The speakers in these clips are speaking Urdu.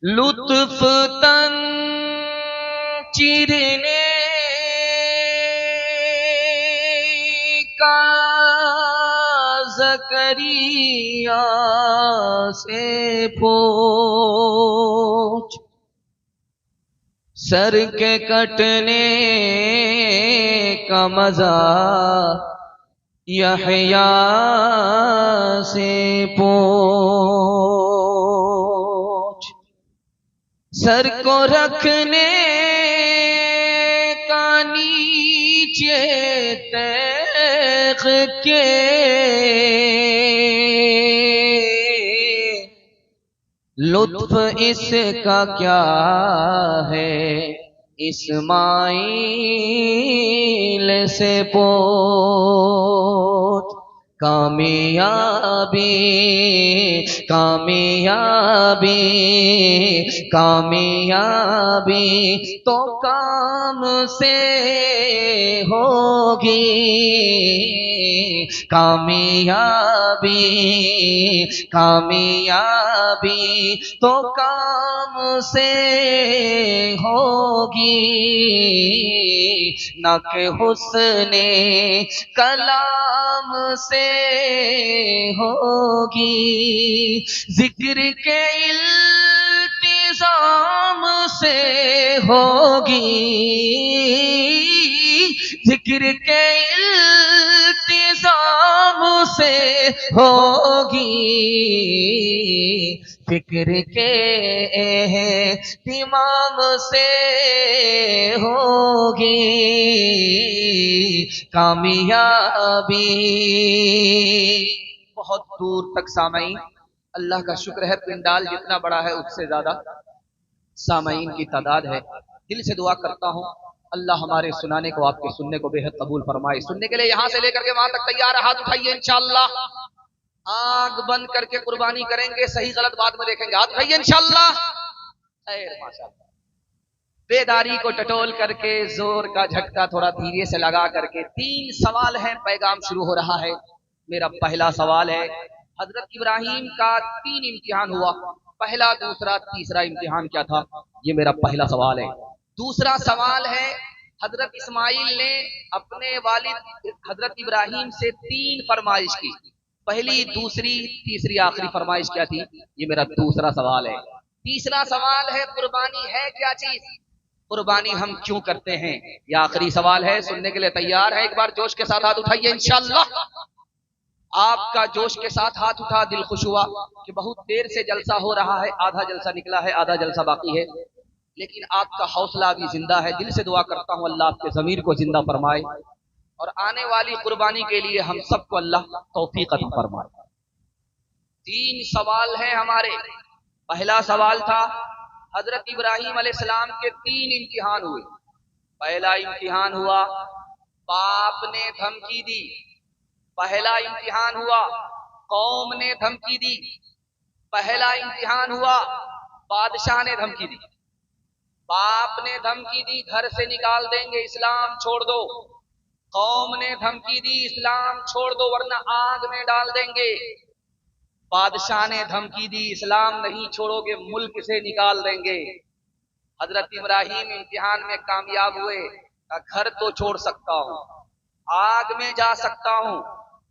لطف تن چیرنے کا زکریا سے پوچھ، سر کے کٹنے کا مزہ یحییٰ سے پوچھ، سر کو رکھنے کا نیچے تیغ کے لطف اس کا کیا ہے اسماعیل سے پوچھ، کامیابی کامیابی کامیابی تو کام سے ہوگی، کامیابی کامیابی تو کام سے ہوگی، نہ کہ حسن کلام سے ہوگی، ذکر کے التزام سے ہوگی، ذکر کے التزام سے ہوگی، فکر کے اہتمام سے ہوگی، کامیابی۔ بہت دور تک سامعین، اللہ کا شکر ہے پنڈال جتنا بڑا ہے اس سے زیادہ سامعین کی تعداد ہے۔ دل سے دعا کرتا ہوں اللہ ہمارے سنانے کو، آپ کے سننے کو بے حد قبول فرمائے۔ سننے کے لیے یہاں سے لے کر کے وہاں تک تیار ہے؟ ہاتھ اٹھائیے، انشاءاللہ آنکھ بند کر کے قربانی کریں گے، صحیح غلط بات میں دیکھیں گے، ہاتھ اٹھائیے انشاءاللہ۔ خیر ماشاءاللہ، بیداری کو ٹٹول کر کے زور کا جھٹکا تھوڑا دھیرے سے لگا کر کے 3 سوال ہیں، پیغام شروع ہو رہا ہے۔ میرا پہلا سوال ہے، حضرت ابراہیم کا 3 امتحان ہوا، پہلا دوسرا تیسرا امتحان کیا تھا؟ یہ میرا پہلا سوال ہے۔ دوسرا سوال ہے، حضرت اسماعیل نے اپنے والد حضرت ابراہیم سے 3 فرمائش کی، پہلی دوسری تیسری آخری فرمائش کیا تھی؟ یہ میرا دوسرا سوال ہے۔ تیسرا سوال ہے، قربانی ہے کیا چیز؟ قربانی ہم کیوں کرتے ہیں؟ یہ آخری سوال ہے۔ سننے کے لیے تیار ہے؟ ایک بار جوش کے ساتھ ہاتھ اٹھائیے انشاءاللہ۔ آپ کا جوش کے ساتھ ہاتھ اٹھا، دل خوش ہوا کہ بہت دیر سے جلسہ ہو رہا ہے، آدھا جلسہ نکلا ہے، آدھا جلسہ باقی ہے، لیکن آپ کا حوصلہ بھی زندہ ہے۔ دل سے دعا کرتا ہوں اللہ آپ کے ضمیر کو زندہ فرمائے اور آنے والی قربانی کے لیے ہم سب کو اللہ توفیق عطا فرمائے۔ 3 سوال ہیں ہمارے۔ پہلا سوال تھا، حضرت ابراہیم علیہ السلام کے 3 امتحان ہوئے۔ پہلا امتحان ہوا، باپ نے دھمکی دی۔ پہلا امتحان ہوا، قوم نے دھمکی دی۔ پہلا امتحان ہوا، بادشاہ نے دھمکی دی۔ باپ نے دھمکی دی گھر سے نکال دیں گے، اسلام چھوڑ دو۔ قوم نے دھمکی دی اسلام چھوڑ دو ورنہ آگ میں ڈال دیں گے۔ بادشاہ نے دھمکی دی اسلام نہیں چھوڑو گے ملک سے نکال دیں گے۔ حضرت ابراہیم امتحان میں کامیاب ہوئے، گھر تو چھوڑ سکتا ہوں، آگ میں جا سکتا ہوں،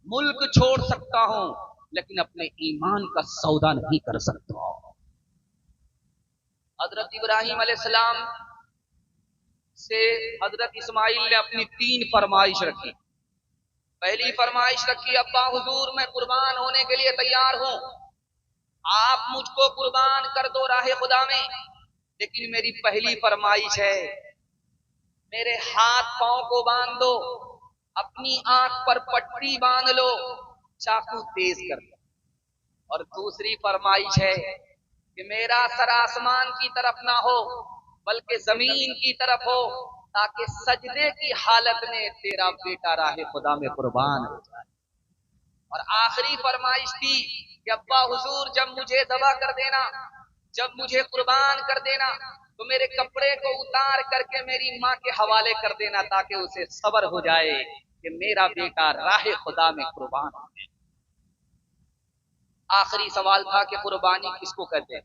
ملک چھوڑ سکتا ہوں، لیکن اپنے ایمان کا سودا نہیں کر سکتا۔ حضرت ابراہیم علیہ السلام سے حضرت اسماعیل نے اپنی 3 فرمائش رکھی۔ پہلی فرمائش رکھی، ابا حضور میں قربان ہونے کے لیے تیار ہوں، آپ مجھ کو قربان کر دو راہ خدا میں، لیکن میری پہلی فرمائش ہے میرے ہاتھ پاؤں کو باندھ دو، اپنی آنکھ پر پٹی باندھ لو، چاقو تیز کر دو۔ اور دوسری فرمائش ہے کہ میرا سر آسمان کی طرف نہ ہو بلکہ زمین کی طرف ہو، تاکہ سجدے کی حالت میں تیرا بیٹا راہ خدا میں قربان ہو جائے۔ اور آخری فرمائش تھی کہ ابا حضور جب مجھے ذبح کر دینا، جب مجھے قربان کر دینا تو میرے کپڑے کو اتار کر کے میری ماں کے حوالے کر دینا، تاکہ اسے صبر ہو جائے کہ میرا بیٹا راہ خدا میں قربان ہو جائے۔ آخری سوال تھا کہ قربانی کس کو کہتے ہیں؟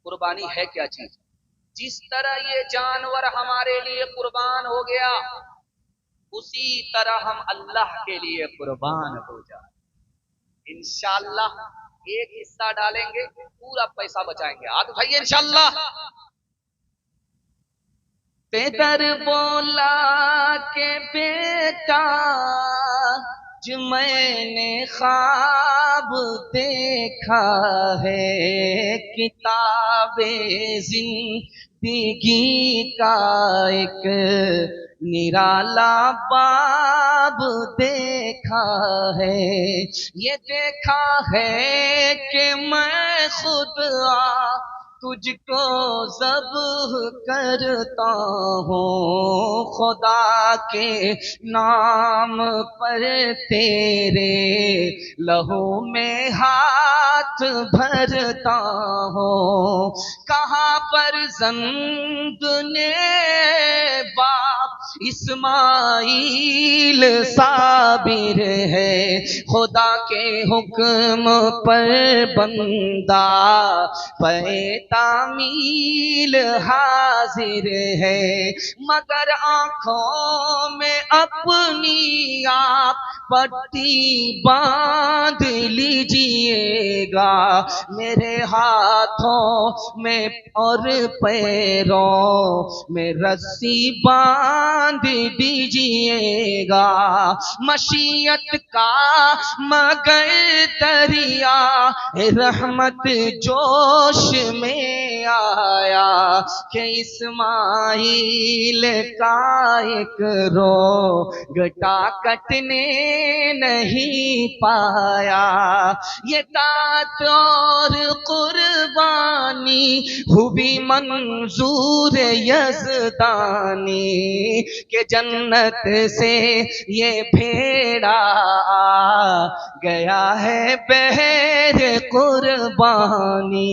قربانی ہے کیا چیز؟ جس طرح یہ جانور ہمارے لیے قربان ہو گیا، اسی طرح ہم اللہ کے لیے قربان ہو جائیں انشاءاللہ۔ ایک حصہ ڈالیں گے، پورا پیسہ بچائیں گے۔ آج بھائی انشاءاللہ۔ پیدر بولا کہ بیٹا جو میں نے خواب دیکھا ہے، کتاب زندگی کا ایک نرالا باب دیکھا ہے، یہ دیکھا ہے کہ میں خود تجھ کو ذبح کرتا ہوں، خدا کے نام پر تیرے لہو میں ہاتھ بھرتا ہوں۔ کہاں پر زند نے باپ اسماعیل صابر ہے، خدا کے حکم پر بندہ پہ تعمیل حاضر ہے، مگر آنکھوں میں اپنی آپ پٹی باندھ لیجئے گا، میرے ہاتھوں میں اور پیروں میں رسی باندھ دیجئے گا، مشیت کا مگر دریا رحمت جوش میں آیا کہ اسماعیل کا ایک روگٹا کٹنے نہیں پایا، یہ طاعت اور قربانی ہوئی منظور یزدانی کہ جنت سے یہ بھیڑا گیا ہے بہر قربانی۔